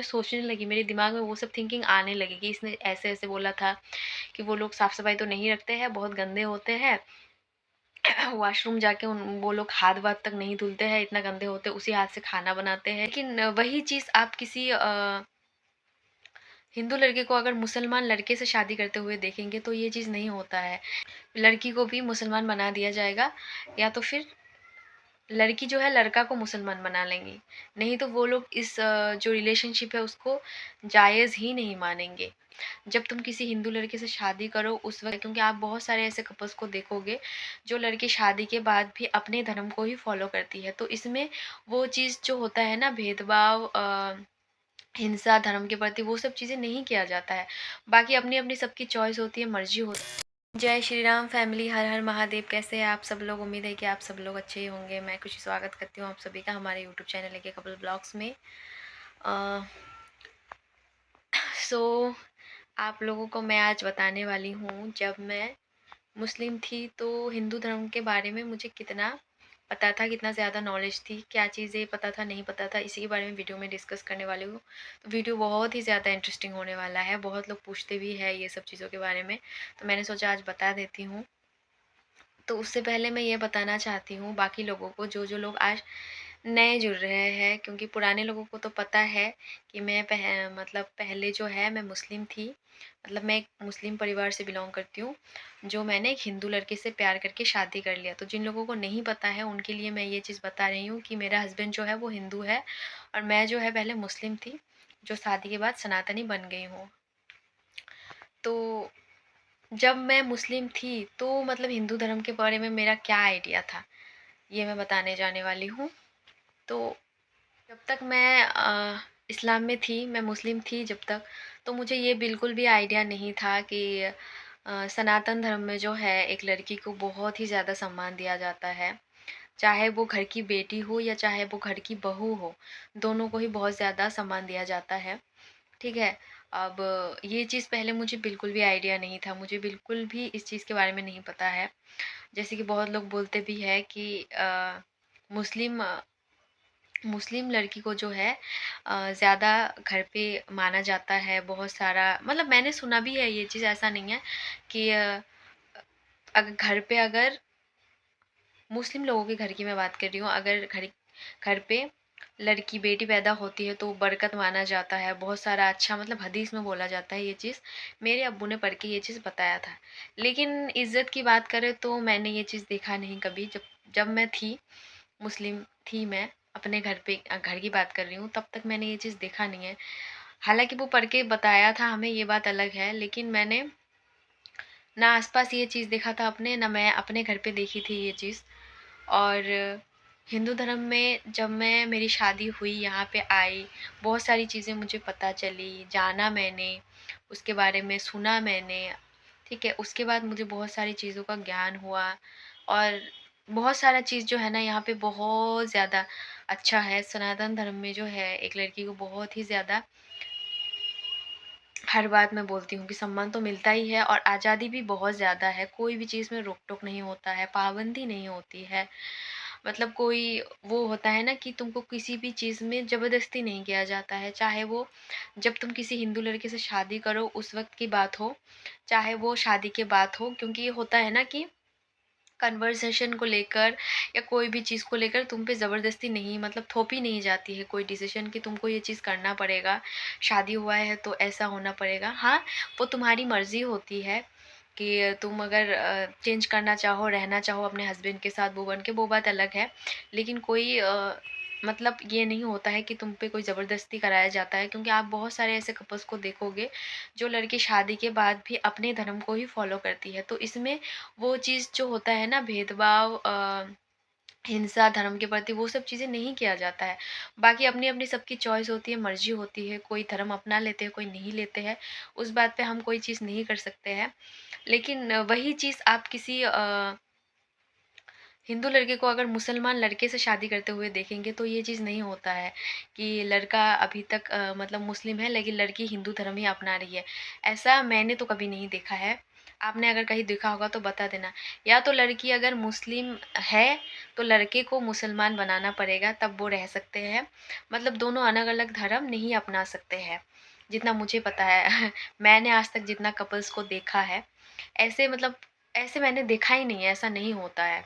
मैं सोचने लगी, मेरे दिमाग में वो सब थिंकिंग आने लगी कि इसने ऐसे-ऐसे बोला था कि वो लोग साफ-सफाई तो नहीं रखते हैं, बहुत गंदे होते हैं। वॉशरूम जाके वो लोग हाथ-वाथ तक नहीं धुलते हैं, इतना गंदे होते हैं, उसी हाथ से खाना बनाते हैं। लेकिन वही चीज़ आप किसी हिंदू लड़के को अगर मुसलमान लड़के से शादी करते हुए देखेंगे तो ये चीज़ नहीं होता है। लड़की को भी मुसलमान बना दिया जाएगा या तो फिर लड़की जो है लड़का को मुसलमान बना लेंगी। नहीं तो वो लोग इस जो रिलेशनशिप है उसको जायज़ ही नहीं मानेंगे। जब तुम किसी हिंदू लड़के से शादी करो उस वक़्त, क्योंकि आप बहुत सारे ऐसे कपल्स को देखोगे जो लड़की शादी के बाद भी अपने धर्म को ही फ़ॉलो करती है। तो इसमें वो चीज़ जो होता है ना, भेदभाव, हिंसा धर्म के प्रति, वो सब चीज़ें नहीं किया जाता है। बाकी अपनी-अपनी सबकी चॉइस होती है, मर्ज़ी होती है। जय श्री राम फैमिली, हर हर महादेव। कैसे हैं आप सब लोग? उम्मीद है कि आप सब लोग अच्छे ही होंगे। मैं खुशी स्वागत करती हूँ आप सभी का हमारे यूट्यूब चैनल लेके कपल ब्लॉग्स में। अ, सो आप लोगों को मैं आज बताने वाली हूँ, जब मैं मुस्लिम थी तो हिंदू धर्म के बारे में मुझे कितना पता था, कितना ज़्यादा नॉलेज थी, क्या चीज़ें पता था, नहीं पता था, इसी के बारे में वीडियो में डिस्कस करने वाली हूँ। तो वीडियो बहुत ही ज़्यादा इंटरेस्टिंग होने वाला है। बहुत लोग पूछते भी हैं ये सब चीज़ों के बारे में, तो मैंने सोचा आज बता देती हूँ। तो उससे पहले मैं ये बताना चाहती हूँ बाकी लोगों को, जो लोग आज नए जुड़ रहे हैं, क्योंकि पुराने लोगों को तो पता है कि मैं मतलब पहले जो है मैं मुस्लिम थी। मतलब मैं एक मुस्लिम परिवार से बिलोंग करती हूँ, जो मैंने एक हिंदू लड़के से प्यार करके शादी कर लिया। तो जिन लोगों को नहीं पता है उनके लिए मैं ये चीज़ बता रही हूँ कि मेरा हस्बैंड जो है वो हिंदू है और मैं जो है पहले मुस्लिम थी, जो शादी के बाद सनातनी बन गई हूँ। तो जब मैं मुस्लिम थी तो मतलब हिंदू धर्म के बारे में मेरा क्या आइडिया था, ये मैं बताने जाने वाली हूँ। तो जब तक मैं इस्लाम में थी, मैं मुस्लिम थी जब तक, तो मुझे ये बिल्कुल भी आइडिया नहीं था कि सनातन धर्म में जो है एक लड़की को बहुत ही ज़्यादा सम्मान दिया जाता है। चाहे वो घर की बेटी हो या चाहे वो घर की बहू हो, दोनों को ही बहुत ज़्यादा सम्मान दिया जाता है। ठीक है? अब ये चीज़ पहले मुझे बिल्कुल भी आइडिया नहीं था, मुझे बिल्कुल भी इस चीज़ के बारे में नहीं पता है। जैसे कि बहुत लोग बोलते भी हैं कि मुस्लिम मुस्लिम लड़की को जो है ज़्यादा घर पे माना जाता है, बहुत सारा, मतलब मैंने सुना भी है ये चीज़, ऐसा नहीं है कि अगर घर पे, अगर मुस्लिम लोगों के घर की मैं बात कर रही हूँ, अगर घर घर पे लड़की बेटी पैदा होती है तो बरकत माना जाता है, बहुत सारा अच्छा, मतलब हदीस में बोला जाता है ये चीज़। मेरे अब्बू ने पढ़ के ये चीज़ बताया था। लेकिन इज़्ज़त की बात करें तो मैंने ये चीज़ देखा नहीं कभी। जब जब मैं थी, मुस्लिम थी मैं, अपने घर पे घर की बात कर रही हूँ, तब तक मैंने ये चीज़ देखा नहीं है। हालाँकि वो पढ़ के बताया था हमें, ये बात अलग है, लेकिन मैंने ना आस-पास ये चीज़ देखा था अपने, ना मैं अपने घर पे देखी थी ये चीज़। और हिंदू धर्म में जब मैं मेरी शादी हुई, यहाँ पे आई, बहुत सारी चीज़ें मुझे पता चली, जाना मैंने, उसके बारे में सुना मैंने, ठीक है? उसके बाद मुझे बहुत सारी चीज़ों का ज्ञान हुआ और बहुत सारा चीज़ जो है ना यहाँ पे बहुत ज़्यादा अच्छा है। सनातन धर्म में जो है एक लड़की को बहुत ही ज़्यादा, हर बात मैं बोलती हूँ कि सम्मान तो मिलता ही है और आज़ादी भी बहुत ज़्यादा है। कोई भी चीज़ में रोक-टोक नहीं होता है, पाबंदी नहीं होती है। मतलब कोई वो होता है ना कि तुमको किसी भी चीज़ में ज़बरदस्ती नहीं किया जाता है। चाहे वो जब तुम किसी हिंदू लड़के से शादी करो उस वक़्त की बात हो, चाहे वो शादी के बाद हो, क्योंकि ये होता है ना कि कन्वर्सेशन को लेकर या कोई भी चीज़ को लेकर तुम पे ज़बरदस्ती नहीं, मतलब थोपी नहीं जाती है कोई डिसीज़न कि तुमको ये चीज़ करना पड़ेगा, शादी हुआ है तो ऐसा होना पड़ेगा। हाँ, वो तुम्हारी मर्ज़ी होती है कि तुम अगर चेंज करना चाहो, रहना चाहो अपने हस्बैंड के साथ वो बन के, वो बात अलग है। लेकिन कोई मतलब ये नहीं होता है कि तुम पे कोई ज़बरदस्ती कराया जाता है, क्योंकि आप बहुत सारे ऐसे कपल्स को देखोगे जो लड़की शादी के बाद भी अपने धर्म को ही फ़ॉलो करती है। तो इसमें वो चीज़ जो होता है ना, भेदभाव, हिंसा धर्म के प्रति, वो सब चीज़ें नहीं किया जाता है। बाकी अपनी-अपनी सबकी चॉइस होती है, मर्ज़ी होती है, कोई धर्म अपना लेते हैं, कोई नहीं लेते हैं, उस बात पे हम कोई चीज़ नहीं कर सकते हैं। लेकिन वही चीज़ आप किसी हिंदू लड़के को अगर मुसलमान लड़के से शादी करते हुए देखेंगे तो ये चीज़ नहीं होता है कि लड़का अभी तक मतलब मुस्लिम है लेकिन लड़की हिंदू धर्म ही अपना रही है। ऐसा मैंने तो कभी नहीं देखा है। आपने अगर कहीं देखा होगा तो बता देना। या तो लड़की अगर मुस्लिम है तो लड़के को मुसलमान बनाना पड़ेगा, तब वो रह सकते हैं। मतलब दोनों अलग-अलग धर्म नहीं अपना सकते हैं, जितना मुझे पता है। मैंने आज तक जितना कपल्स को देखा है, ऐसे मतलब ऐसे मैंने देखा ही नहीं है, ऐसा नहीं होता है।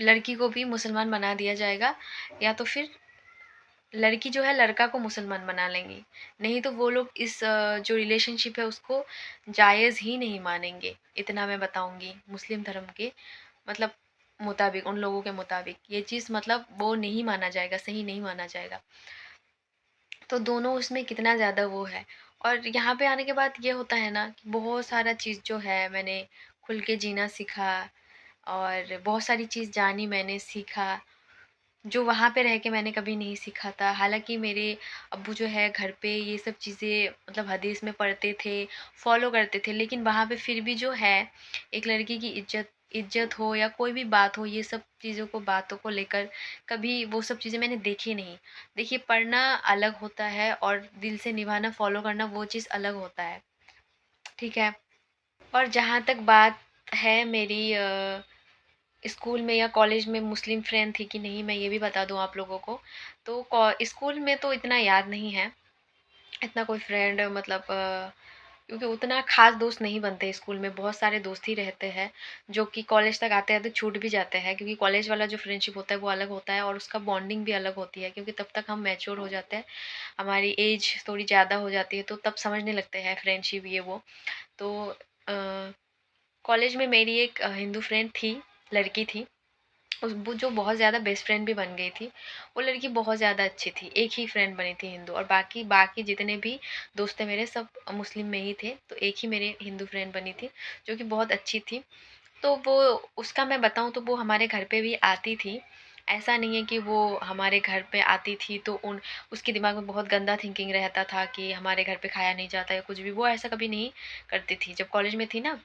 लड़की को भी मुसलमान बना दिया जाएगा, या तो फिर लड़की जो है लड़का को मुसलमान बना लेंगी। नहीं तो वो लोग इस जो रिलेशनशिप है उसको जायज़ ही नहीं मानेंगे। इतना मैं बताऊँगी मुस्लिम धर्म के मतलब मुताबिक, उन लोगों के मुताबिक ये चीज़ मतलब वो नहीं माना जाएगा, सही नहीं माना जाएगा। तो दोनों उसमें कितना ज़्यादा वो है। और यहाँ पे आने के बाद ये होता है ना कि बहुत सारा चीज़ जो है मैंने खुल के जीना सीखा, और बहुत सारी चीज़ जानी मैंने, सीखा, जो वहाँ पे रह के मैंने कभी नहीं सीखा था। हालाँकि मेरे अब्बू जो है घर पे ये सब चीज़ें मतलब हदीस में पढ़ते थे, फ़ॉलो करते थे, लेकिन वहाँ पे फिर भी जो है एक लड़की की इज़्ज़त इज़्ज़त हो या कोई भी बात हो, ये सब चीज़ों को बातों को लेकर कभी वो सब चीज़ें मैंने देखी नहीं। देखिए, पढ़ना अलग होता है और दिल से निभाना, फ़ॉलो करना वो चीज़ अलग होता है, ठीक है? और जहाँ तक बात है मेरी स्कूल में या कॉलेज में मुस्लिम फ्रेंड थी कि नहीं, मैं ये भी बता दूँ आप लोगों को। तो स्कूल में तो इतना याद नहीं है, इतना कोई फ्रेंड मतलब क्योंकि उतना खास दोस्त नहीं बनते स्कूल में, बहुत सारे दोस्त ही रहते हैं जो कि कॉलेज तक आते आते छूट भी जाते हैं, क्योंकि कॉलेज वाला जो फ्रेंडशिप होता है वो अलग होता है और उसका बॉन्डिंग भी अलग होती है, क्योंकि तब तक हम मैच्योर हो जाते हैं, हमारी एज थोड़ी ज़्यादा हो जाती है, तो तब समझने लगते हैं फ्रेंडशिप ये वो। तो कॉलेज में मेरी एक हिंदू फ्रेंड थी, लड़की थी, उस वो जो बहुत ज़्यादा बेस्ट फ्रेंड भी बन गई थी। वो लड़की बहुत ज़्यादा अच्छी थी, एक ही फ्रेंड बनी थी हिंदू, और बाकी बाकी जितने भी दोस्त थे मेरे सब मुस्लिम में ही थे, तो एक ही मेरे हिंदू फ्रेंड बनी थी, जो कि बहुत अच्छी थी। तो वो उसका मैं बताऊँ तो वो हमारे घर पे भी आती थी। ऐसा नहीं है कि वो हमारे घर पे आती थी तो उन उसके दिमाग में बहुत गंदा थिंकिंग रहता था कि हमारे घर पे खाया नहीं जाता या कुछ भी, वो ऐसा कभी नहीं करती थी। जब कॉलेज में थी ना,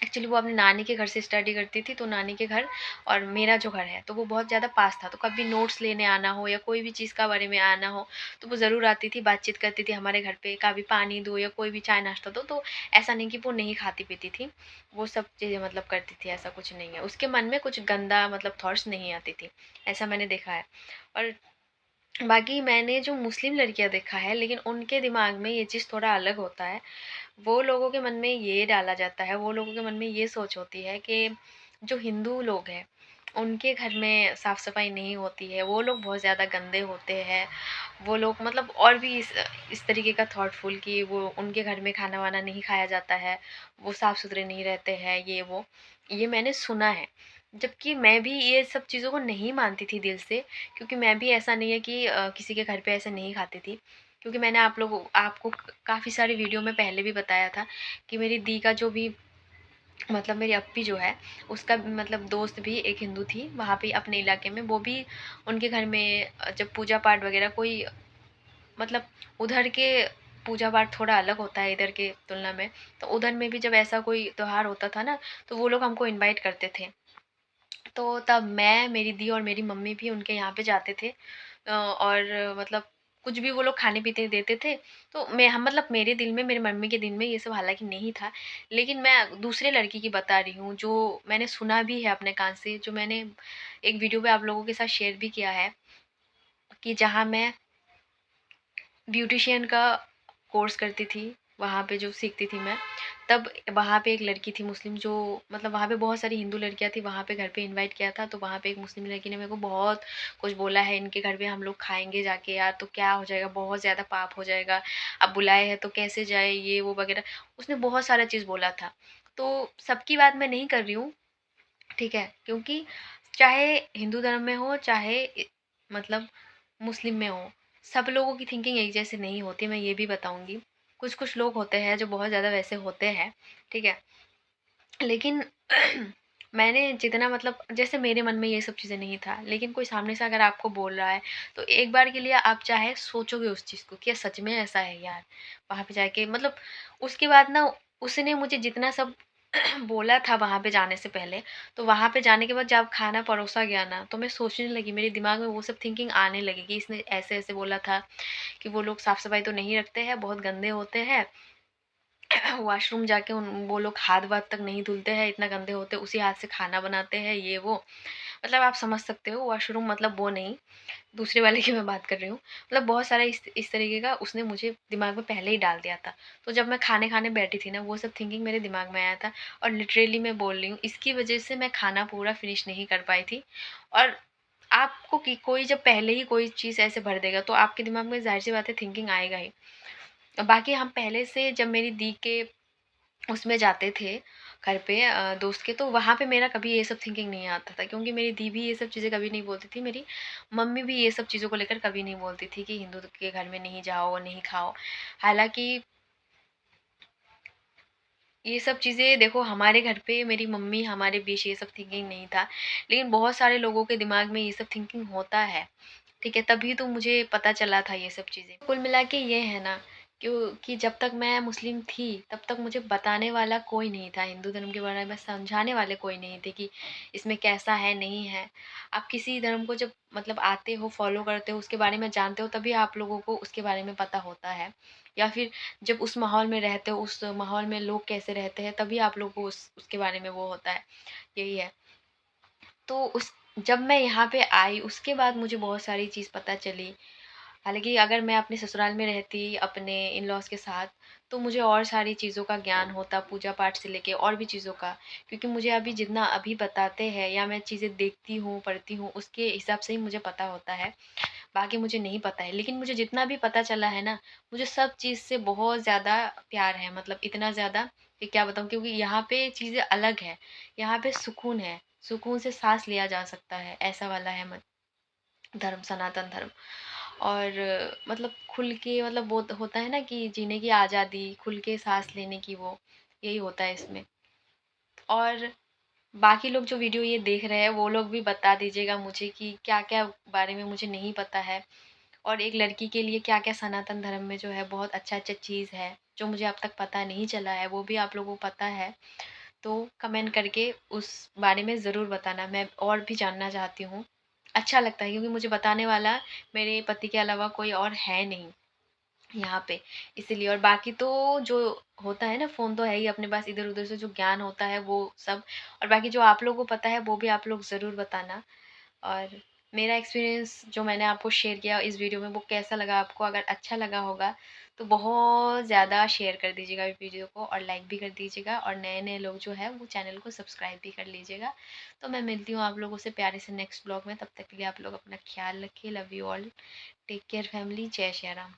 एक्चुअली वो अपनी नानी के घर से स्टडी करती थी, तो नानी के घर और मेरा जो घर है तो वो बहुत ज़्यादा पास था, तो कभी नोट्स लेने आना हो या कोई भी चीज़ का बारे में आना हो तो वो ज़रूर आती थी, बातचीत करती थी हमारे घर पे, कभी पानी दो या कोई भी चाय नाश्ता दो, तो ऐसा नहीं कि वो नहीं खाती पीती थी, वो सब चीज़ें मतलब करती थी, ऐसा कुछ नहीं है, उसके मन में कुछ गंदा मतलब थॉट्स नहीं आती थी, ऐसा मैंने देखा है। और बाकी मैंने जो मुस्लिम लड़कियां देखा है, लेकिन उनके दिमाग में ये चीज़ थोड़ा अलग होता है। वो लोगों के मन में ये डाला जाता है, वो लोगों के मन में ये सोच होती है कि जो हिंदू लोग हैं, उनके घर में साफ-सफाई नहीं होती है, वो लोग बहुत ज़्यादा गंदे होते हैं। वो लोग मतलब और भी इस तरीके का थॉटफुल कि वो उनके घर में खाना-वाना नहीं खाया जाता है, वो साफ-सुथरे नहीं रहते हैं, ये वो। ये मैंने सुना है, जबकि मैं भी ये सब चीज़ों को नहीं मानती थी दिल से, क्योंकि मैं भी ऐसा नहीं है कि किसी के घर पे ऐसे नहीं खाती थी। क्योंकि मैंने आपको काफ़ी सारी वीडियो में पहले भी बताया था कि मेरी दी का जो भी मतलब मेरी अप्पी जो है, उसका मतलब दोस्त भी एक हिंदू थी, वहाँ पे अपने इलाके में, वो भी उनके घर में जब पूजा पाठ वगैरह कोई मतलब उधर के पूजा पाठ थोड़ा अलग होता है इधर के तुलना में, तो उधर में भी जब ऐसा कोई त्योहार होता था ना, तो वो लोग हमको इनवाइट करते थे। तो तब मैं, मेरी दी और मेरी मम्मी भी उनके यहाँ पे जाते थे। और मतलब कुछ भी वो लोग खाने-पीते देते थे, तो मैं हम मतलब मेरे दिल में, मेरी मम्मी के दिल में ये सब हालाँकि नहीं था। लेकिन मैं दूसरे लड़की की बता रही हूँ, जो मैंने सुना भी है अपने कान से, जो मैंने एक वीडियो पे आप लोगों के साथ शेयर भी किया है, कि जहाँ मैं ब्यूटिशियन का कोर्स करती थी, वहाँ पे जो सीखती थी मैं, तब वहाँ पे एक लड़की थी मुस्लिम, जो मतलब वहाँ पे बहुत सारी हिंदू लड़कियाँ थी, वहाँ पे घर पे इनवाइट किया था, तो वहाँ पे एक मुस्लिम लड़की ने मेरे को बहुत कुछ बोला है, इनके घर पे हम लोग खाएँगे जाके यार, तो क्या हो जाएगा, बहुत ज़्यादा पाप हो जाएगा, अब बुलाए हैं तो कैसे जाए, ये वो वगैरह। उसने बहुत सारा चीज़ बोला था। तो सबकी बात मैं नहीं कर रही हूँ, ठीक है? क्योंकि चाहे हिंदू धर्म में हो, चाहे मतलब मुस्लिम में हो, सब लोगों की थिंकिंग एक जैसे नहीं होती, मैं ये भी बताऊँगी। कुछ-कुछ लोग होते हैं जो बहुत ज़्यादा वैसे होते हैं, ठीक है? लेकिन मैंने जितना मतलब जैसे मेरे मन में ये सब चीज़ें नहीं था, लेकिन कोई सामने से अगर आपको बोल रहा है, तो एक बार के लिए आप चाहे सोचोगे उस चीज़ को, क्या सच में ऐसा है यार? वहाँ पे जाके मतलब उसके बाद ना उसने मुझे जितना सब बोला था वहाँ पे जाने से पहले, तो वहाँ पे जाने के बाद जब खाना परोसा गया ना, तो मैं सोचने लगी, मेरे दिमाग में वो सब थिंकिंग आने लगी कि इसने ऐसे-ऐसे बोला था कि वो लोग साफ-सफाई तो नहीं रखते हैं, बहुत गंदे होते हैं। वॉशरूम जाके उन वो लोग हाथ-वाथ तक नहीं धुलते हैं, इतना गंदे होते हैं, उसी हाथ से खाना बनाते हैं, ये वो। मतलब आप समझ सकते हो वॉशरूम मतलब वो नहीं, दूसरे वाले की मैं बात कर रही हूँ। मतलब बहुत सारा इस तरीके का उसने मुझे दिमाग में पहले ही डाल दिया था। तो जब मैं खाने खाने बैठी थी ना, वो सब थिंकिंग मेरे दिमाग में आया था और लिटरली मैं बोल रही हूँ, इसकी वजह से मैं खाना पूरा फिनिश नहीं कर पाई थी। और आपको कि कोई जब पहले ही कोई चीज़ ऐसे भर देगा, तो आपके दिमाग में ज़ाहिर-सी बात है थिंकिंग आएगा ही। बाकी हम पहले से जब मेरी दी के उसमें जाते थे घर पे दोस्त के, तो वहाँ पे मेरा कभी ये सब थिंकिंग नहीं आता था, क्योंकि मेरी दी भी ये सब चीज़ें कभी नहीं बोलती थी। मेरी मम्मी भी ये सब चीज़ों को लेकर कभी नहीं बोलती थी कि हिंदू के घर में नहीं जाओ, नहीं खाओ। हालाँकि ये सब चीज़ें देखो, हमारे घर पे मेरी मम्मी हमारे बीच ये सब थिंकिंग नहीं था, लेकिन बहुत सारे लोगों के दिमाग में ये सब थिंकिंग होता है। ठीक है, तभी तो मुझे पता चला था ये सब चीज़ें। कुल मिला के ये है ना, क्योंकि जब तक मैं मुस्लिम थी, तब तक मुझे बताने वाला कोई नहीं था, हिंदू धर्म के बारे में समझाने वाले कोई नहीं थे कि इसमें कैसा है, नहीं है। आप किसी धर्म को जब मतलब आते हो, फ़ॉलो करते हो, उसके बारे में जानते हो, तभी आप लोगों को उसके बारे में पता होता है। या फिर जब उस माहौल में रहते हो, उस माहौल में लोग कैसे रहते हैं, तभी आप लोगों को उसके बारे में वो होता है, यही है। तो उस जब मैं यहाँ पे आई, उसके बाद मुझे बहुत सारी चीज़ पता चली। हालाँकि अगर मैं अपने ससुराल में रहती, अपने इन-लॉज़ के साथ, तो मुझे और सारी चीज़ों का ज्ञान होता, पूजा-पाठ से लेके और भी चीज़ों का। क्योंकि मुझे अभी जितना अभी बताते हैं या मैं चीज़ें देखती हूँ, पढ़ती हूँ, उसके हिसाब से ही मुझे पता होता है। बाकी मुझे नहीं पता है। लेकिन मुझे जितना भी पता चला है ना, मुझे सब चीज़ से बहुत ज़्यादा प्यार है। मतलब इतना ज़्यादा कि क्या बताऊँ, क्योंकि यहाँ पे चीज़ें अलग है। यहाँ पे सुकून है, सुकून से साँस लिया जा सकता है, ऐसा वाला है धर्म, सनातन धर्म। और मतलब खुल के मतलब वो होता है ना कि जीने की आज़ादी, खुल के साँस लेने की वो, यही होता है इसमें। और बाकी लोग जो वीडियो ये देख रहे हैं, वो लोग भी बता दीजिएगा मुझे कि क्या-क्या बारे में मुझे नहीं पता है। और एक लड़की के लिए क्या-क्या सनातन धर्म में जो है बहुत अच्छा-अच्छा चीज़ है, जो मुझे अब तक पता नहीं चला है, वो भी आप लोगों को पता है। तो कमेंट करके उस बारे में ज़रूर बताना, मैं और भी जानना चाहती हूँ। अच्छा लगता है क्योंकि मुझे बताने वाला मेरे पति के अलावा कोई और है नहीं यहाँ पे, इसीलिए। और बाकी तो जो होता है ना, फ़ोन तो है ही अपने पास, इधर-उधर से जो ज्ञान होता है वो सब। और बाकी जो आप लोगों को पता है, वो भी आप लोग ज़रूर बताना। और मेरा एक्सपीरियंस जो मैंने आपको शेयर किया इस वीडियो में, वो कैसा लगा आपको? अगर अच्छा लगा होगा तो बहुत ज़्यादा शेयर कर दीजिएगा इस वीडियो को और लाइक भी कर दीजिएगा, और नए-नए लोग जो है वो चैनल को सब्सक्राइब भी कर लीजिएगा। तो मैं मिलती हूँ आप लोगों से प्यारे से नेक्स्ट ब्लॉग में, तब तक के लिए आप लोग अपना ख़्याल रखिए। Love you all, take care family, जय श्री राम।